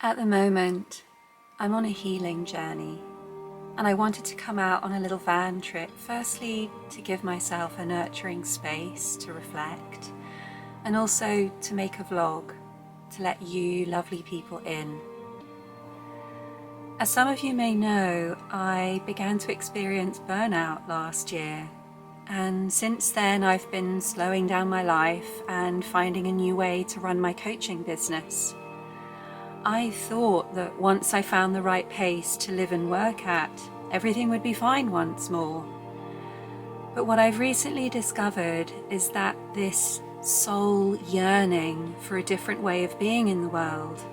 At the moment, I'm on a healing journey, and I wanted to come out on a little van trip, firstly to give myself a nurturing space to reflect, and also to make a vlog to let you lovely people in. As some of you may know, I began to experience burnout last year, and since then I've been slowing down my life and finding a new way to run my coaching business. I thought that once I found the right pace to live and work at, everything would be fine once more. But what I've recently discovered is that this soul yearning for a different way of being in the world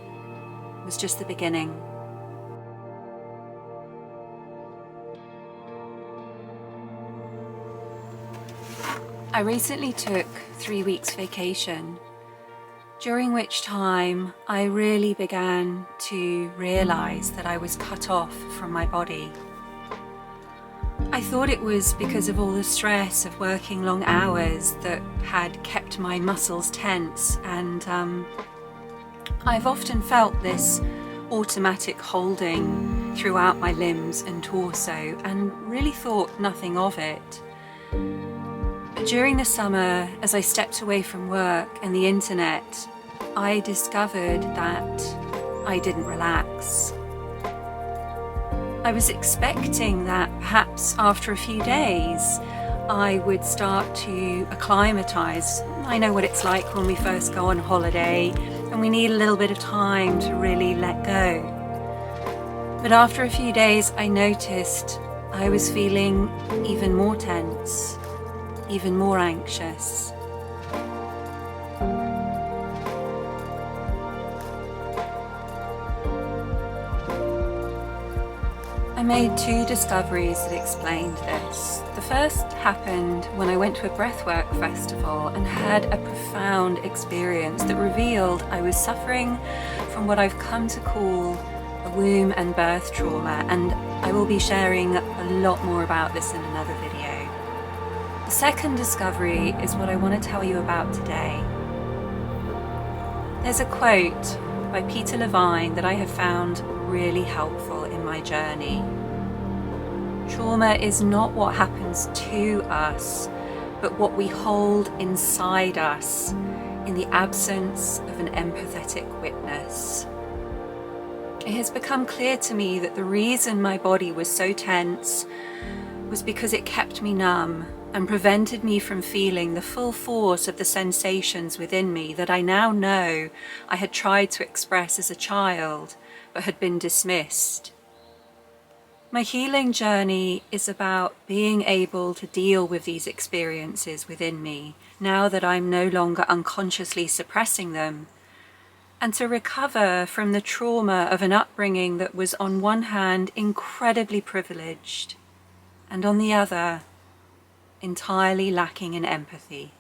was just the beginning. I recently took 3 weeks vacation, during which time I really began to realize that I was cut off from my body. I thought it was because of all the stress of working long hours that had kept my muscles tense, and I've often felt this automatic holding throughout my limbs and torso and really thought nothing of it. But during the summer, as I stepped away from work and the internet, I discovered that I didn't relax. I was expecting that perhaps after a few days I would start to acclimatize. I know what it's like when we first go on holiday and we need a little bit of time to really let go. But after a few days I noticed I was feeling even more tense, even more anxious. I made 2 discoveries that explained this. The first happened when I went to a breathwork festival and had a profound experience that revealed I was suffering from what I've come to call a womb and birth trauma, and I will be sharing a lot more about this in another video. The second discovery is what I want to tell you about today. There's a quote by Peter Levine that I have found really helpful in my journey. Trauma is not what happens to us, but what we hold inside us in the absence of an empathetic witness. It has become clear to me that the reason my body was so tense was because it kept me numb and prevented me from feeling the full force of the sensations within me that I now know I had tried to express as a child but had been dismissed. My healing journey is about being able to deal with these experiences within me now that I'm no longer unconsciously suppressing them, and to recover from the trauma of an upbringing that was on one hand incredibly privileged and on the other entirely lacking in empathy.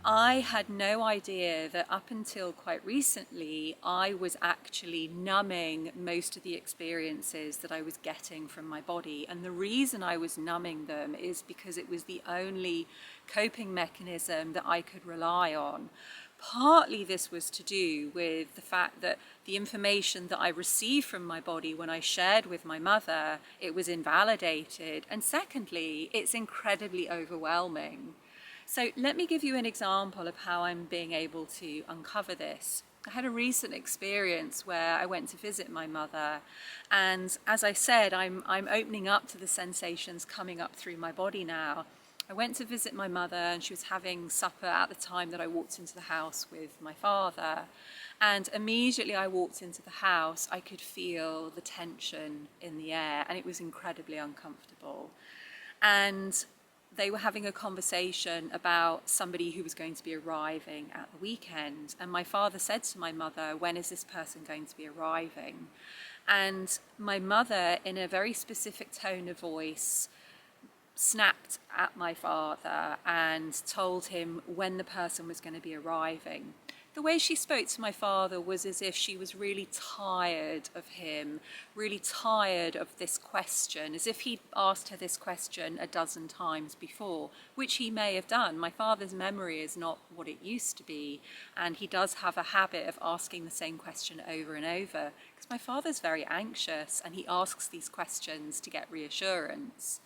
I had no idea that up until quite recently I was actually numbing most of the experiences that I was getting from my body, and the reason I was numbing them is because it was the only coping mechanism that I could rely on. Partly this was to do with the fact that the information that I received from my body when I shared with my mother, it was invalidated, and secondly, it's incredibly overwhelming. So let me give you an example of how I'm being able to uncover this. I had a recent experience where I went to visit my mother, and as I said, I'm opening up to the sensations coming up through my body now. I went to visit my mother and she was having supper at the time that I walked into the house with my father, and immediately I walked into the house I could feel the tension in the air and it was incredibly uncomfortable. And they were having a conversation about somebody who was going to be arriving at the weekend, and my father said to my mother, "When is this person going to be arriving?" And my mother, in a very specific tone of voice, snapped at my father and told him when the person was going to be arriving. The way she spoke to my father was as if she was really tired of him, really tired of this question, as if he'd asked her this question a dozen times before, which he may have done. My father's memory is not what it used to be, and he does have a habit of asking the same question over and over, because my father's very anxious and he asks these questions to get reassurance.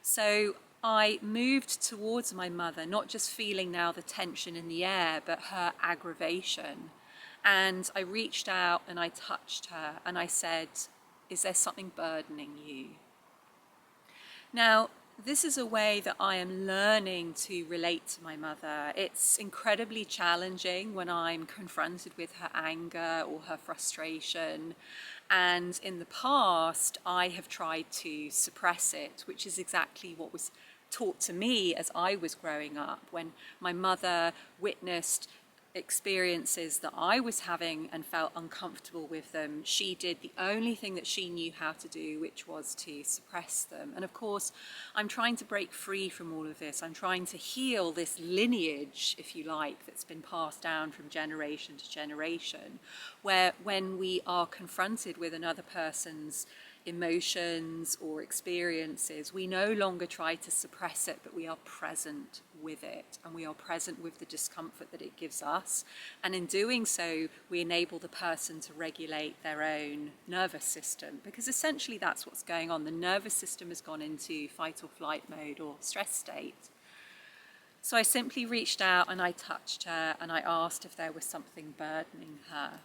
So I moved towards my mother, not just feeling now the tension in the air, but her aggravation. And I reached out and I touched her and I said, "Is there something burdening you?" Now, this is a way that I am learning to relate to my mother. It's incredibly challenging when I'm confronted with her anger or her frustration. And in the past, I have tried to suppress it, which is exactly what was taught to me as I was growing up. When my mother witnessed experiences that I was having and felt uncomfortable with them, she did the only thing that she knew how to do, which was to suppress them. And of course, I'm trying to break free from all of this. I'm trying to heal this lineage, if you like, that's been passed down from generation to generation, where when we are confronted with another person's emotions or experiences, we no longer try to suppress it, but we are present with it, and we are present with the discomfort that it gives us. And in doing so, we enable the person to regulate their own nervous system, because essentially that's what's going on. The nervous system has gone into fight or flight mode or stress state. So I simply reached out and I touched her and I asked if there was something burdening her.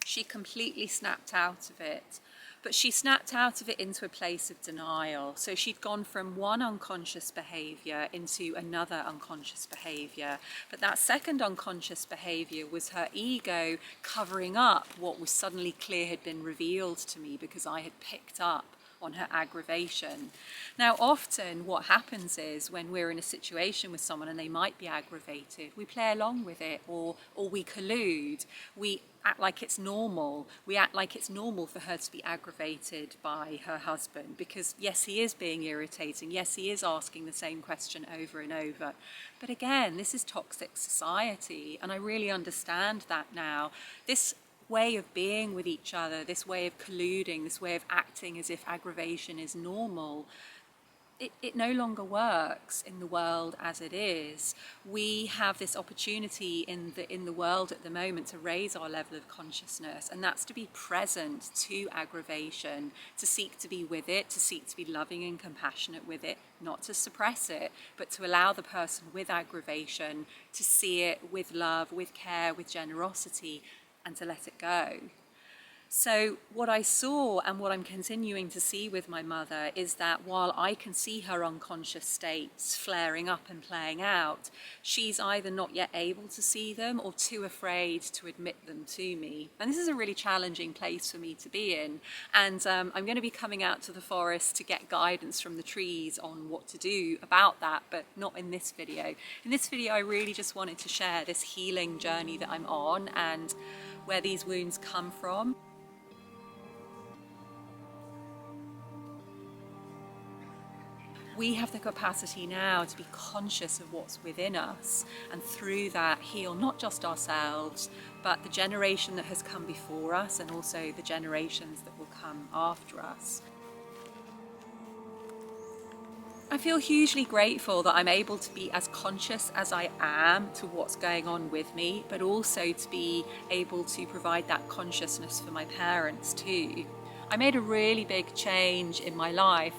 She completely snapped out of it. But she snapped out of it into a place of denial. So she'd gone from one unconscious behaviour into another unconscious behaviour. But that second unconscious behaviour was her ego covering up what was suddenly clear had been revealed to me, because I had picked up on her aggravation. Now, often what happens is when we're in a situation with someone and they might be aggravated, we play along with it, or we collude. We act like it's normal. We act like it's normal for her to be aggravated by her husband, because yes, he is being irritating. Yes, he is asking the same question over and over. But again, this is toxic society, and I really understand that now. This way of being with each other, this way of colluding, this way of acting as if aggravation is normal, it no longer works in the world as it is. We have this opportunity in the world at the moment to raise our level of consciousness, and that's to be present to aggravation, to seek to be with it, to seek to be loving and compassionate with it, not to suppress it, but to allow the person with aggravation to see it with love, with care, with generosity, and to let it go. So what I saw, and what I'm continuing to see with my mother, is that while I can see her unconscious states flaring up and playing out, she's either not yet able to see them or too afraid to admit them to me. And this is a really challenging place for me to be in. And I'm going to be coming out to the forest to get guidance from the trees on what to do about that, but not in this video. In this video, I really just wanted to share this healing journey that I'm on and where these wounds come from. We have the capacity now to be conscious of what's within us, and through that heal not just ourselves, but the generation that has come before us, and also the generations that will come after us. I feel hugely grateful that I'm able to be as conscious as I am to what's going on with me, but also to be able to provide that consciousness for my parents too. I made a really big change in my life.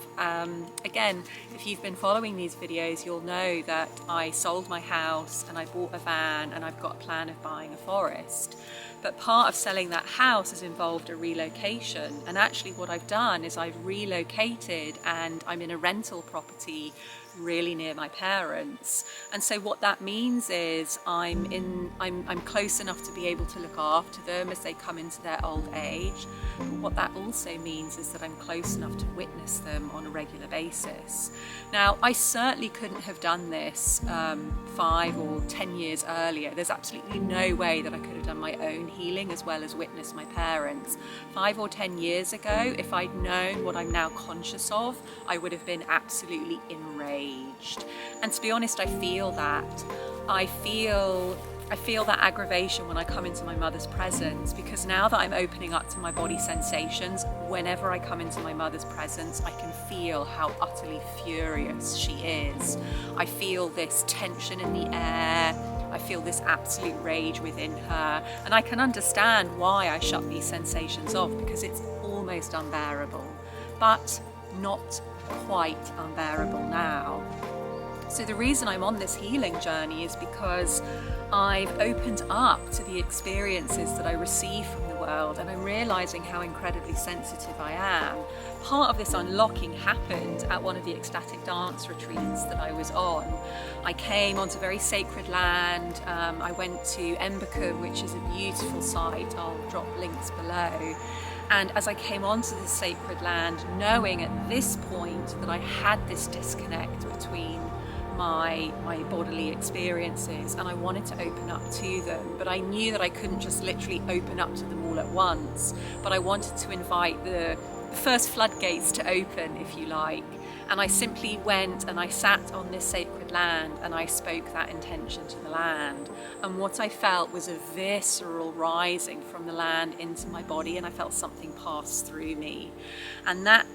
Again, if you've been following these videos, you'll know that I sold my house and I bought a van, and I've got a plan of buying a forest. But part of selling that house has involved a relocation. And actually what I've done is I've relocated, and I'm in a rental property really near my parents. And so what that means is I'm close enough to be able to look after them as they come into their old age. But what that also means is that I'm close enough to witness them on a regular basis. Now, I certainly couldn't have done this 5 or 10 years earlier. There's absolutely no way that I could have done my own healing as well as witness my parents. 5 or 10 years ago, if I'd known what I'm now conscious of, I would have been absolutely enraged. And to be honest, I feel that. I feel that aggravation when I come into my mother's presence, because now that I'm opening up to my body sensations, whenever I come into my mother's presence, I can feel how utterly furious she is. I feel this tension in the air. I feel this absolute rage within her. And I can understand why I shut these sensations off, because it's almost unbearable, but not quite unbearable now. So the reason I'm on this healing journey is because I've opened up to the experiences that I receive from the world, and I'm realizing how incredibly sensitive I am. Part of this unlocking happened at one of the ecstatic dance retreats that I was on. I came onto very sacred land. I went to Embercombe, which is a beautiful site. I'll drop links below. And as I came onto this sacred land, knowing at this point that I had this disconnect between my bodily experiences, and I wanted to open up to them, but I knew that I couldn't just literally open up to them all at once, but I wanted to invite the first floodgates to open, if you like. And I simply went and I sat on this sacred land and I spoke that intention to the land, and what I felt was a visceral rising from the land into my body, and I felt something pass through me, and that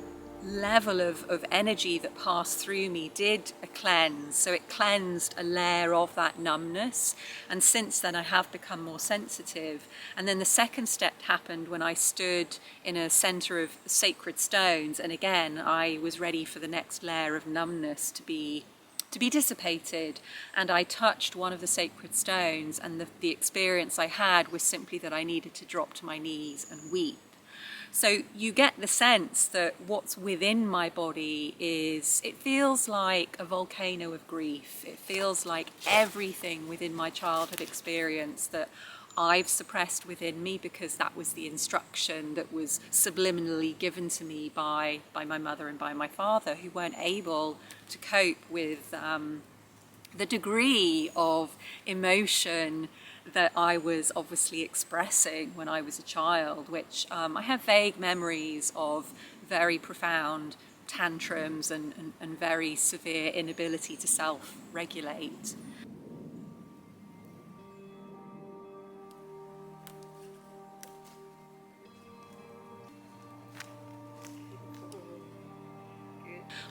level of energy that passed through me did a cleanse. So it cleansed a layer of that numbness, and since then I have become more sensitive. And then the second step happened when I stood in a center of sacred stones, and again I was ready for the next layer of numbness to be dissipated, and I touched one of the sacred stones, and the experience I had was simply that I needed to drop to my knees and weep. So you get the sense that what's within my body it feels like a volcano of grief. It feels like everything within my childhood experience that I've suppressed within me, because that was the instruction that was subliminally given to me by my mother and by my father, who weren't able to cope with the degree of emotion that I was obviously expressing when I was a child, which I have vague memories of very profound tantrums and very severe inability to self-regulate.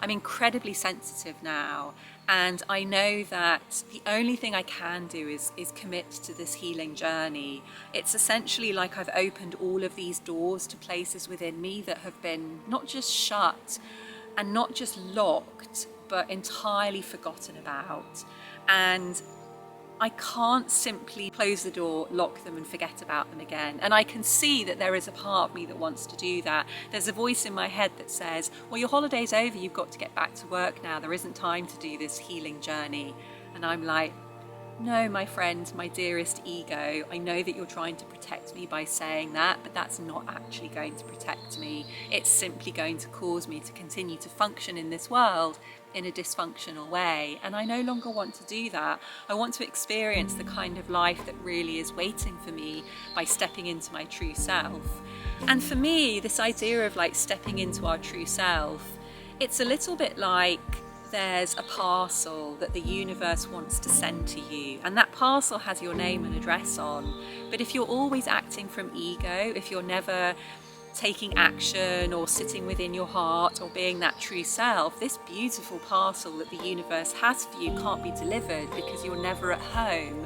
I'm incredibly sensitive now, and I know that the only thing I can do is commit to this healing journey. It's essentially like I've opened all of these doors to places within me that have been not just shut and not just locked, but entirely forgotten about. And I can't simply close the door, lock them and forget about them again. And I can see that there is a part of me that wants to do that. There's a voice in my head that says, well, your holiday's over, you've got to get back to work now. There isn't time to do this healing journey. And I'm like, no, my friend, my dearest ego, I know that you're trying to protect me by saying that, but that's not actually going to protect me. It's simply going to cause me to continue to function in this world in a dysfunctional way, and I no longer want to do that. I want to experience the kind of life that really is waiting for me by stepping into my true self. And for me, this idea of like stepping into our true self, it's a little bit like there's a parcel that the universe wants to send to you, and that parcel has your name and address on. But if you're always acting from ego, if you're never taking action or sitting within your heart or being that true self, this beautiful parcel that the universe has for you can't be delivered because you're never at home.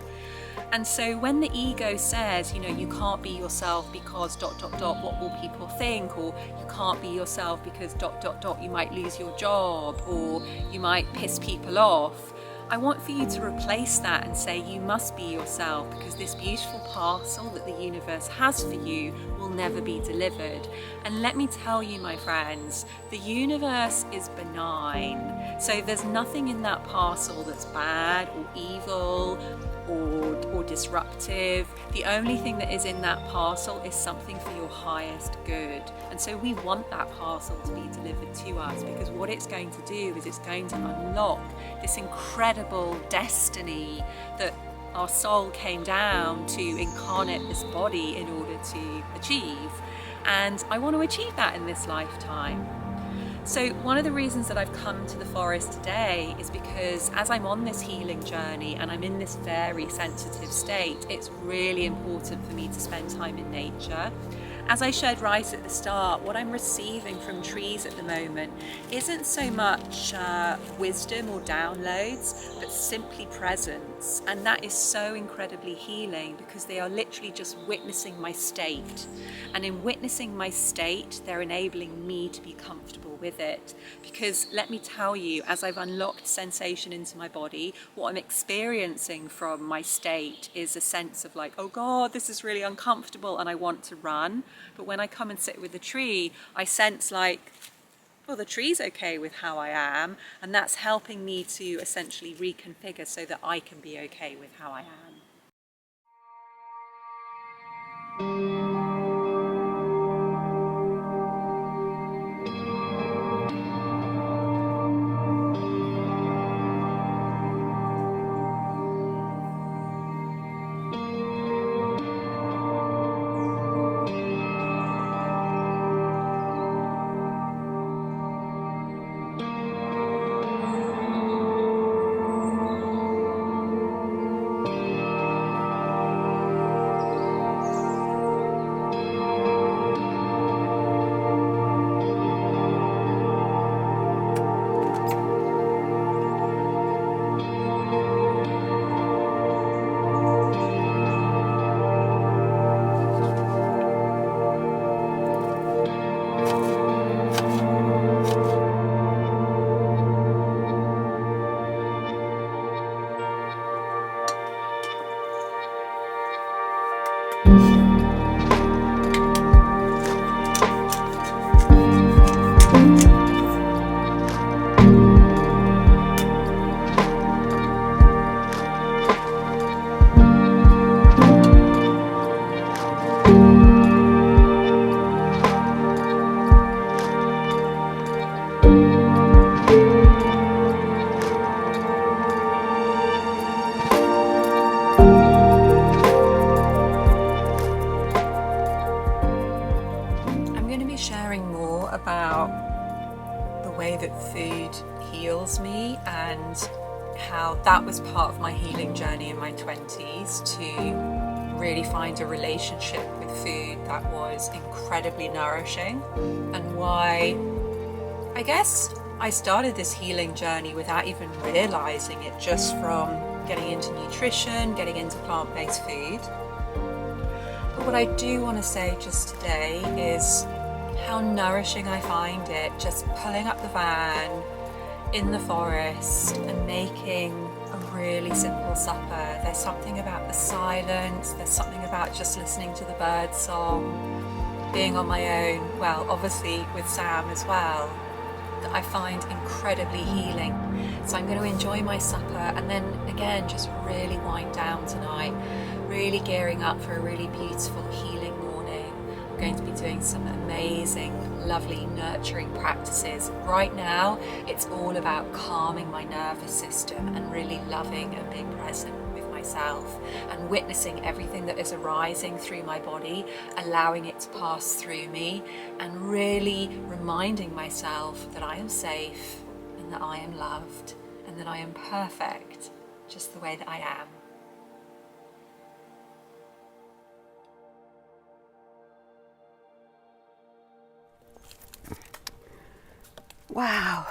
And so when the ego says, you know, you can't be yourself because ... what will people think, or you can't be yourself because ... you might lose your job, or you might piss people off, I want for you to replace that and say you must be yourself, because this beautiful parcel that the universe has for you will never be delivered. And let me tell you, my friends, the universe is benign. So there's nothing in that parcel that's bad or evil or disruptive. The only thing that is in that parcel is something for your highest good. And so we want that parcel to be delivered to us, because what it's going to do is it's going to unlock this incredible destiny that our soul came down to incarnate this body in order to achieve. And I want to achieve that in this lifetime. So one of the reasons that I've come to the forest today is because as I'm on this healing journey and I'm in this very sensitive state, it's really important for me to spend time in nature. As I shared right at the start, what I'm receiving from trees at the moment isn't so much wisdom or downloads, but simply presence. And that is so incredibly healing because they are literally just witnessing my state. And in witnessing my state, they're enabling me to be comfortable with it. Because let me tell you, as I've unlocked sensation into my body, what I'm experiencing from my state is a sense of like, oh God, this is really uncomfortable and I want to run. But when I come and sit with the tree, I sense like, well, the tree's okay with how I am, and that's helping me to essentially reconfigure so that I can be okay with how I am. Sharing more about the way that food heals me and how that was part of my healing journey in my 20s to really find a relationship with food that was incredibly nourishing, and why I guess I started this healing journey without even realizing it, just from getting into nutrition, getting into plant-based food. But what I do want to say just today is how nourishing I find it just pulling up the van in the forest and making a really simple supper. There's something about the silence, there's something about just listening to the bird song, being on my own, well, obviously with Sam as well, that I find incredibly healing. So I'm going to enjoy my supper and then again just really wind down tonight, really gearing up for a really beautiful healing morning. I'm going to be doing some amazing, lovely, nurturing practices. Right now, it's all about calming my nervous system and really loving and being present with myself and witnessing everything that is arising through my body, allowing it to pass through me, and really reminding myself that I am safe and that I am loved and that I am perfect just the way that I am. Wow.